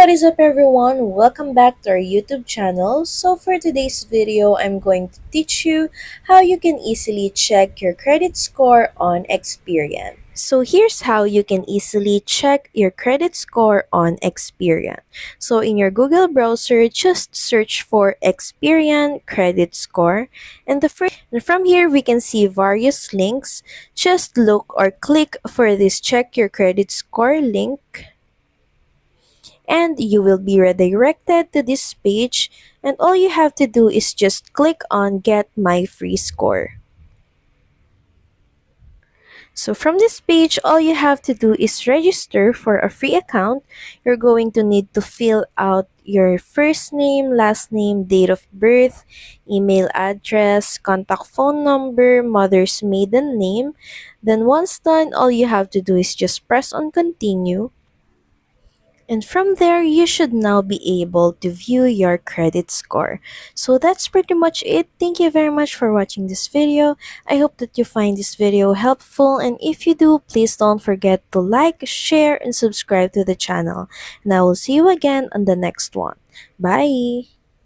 What is up everyone? Welcome back to our YouTube channel. So for today's video, I'm going to teach you how you can easily check your credit score on Experian. So here's how you can easily check your credit score on Experian. So in your Google browser, just search for Experian credit score, and from here we can see various links. Just look or click for this check your credit score link, and you will be redirected to this page, and all you have to do is just click on get my free score. So from this page, all you have to do is register for a free account. You're going to need to fill out your first name, last name, date of birth, email address, contact phone number, mother's maiden name. Then once done, all you have to do is just press on continue. And from there, you should now be able to view your credit score. So that's pretty much it. Thank you very much for watching this video. I hope that you find this video helpful. And if you do, please don't forget to like, share, and subscribe to the channel. And I will see you again on the next one. Bye!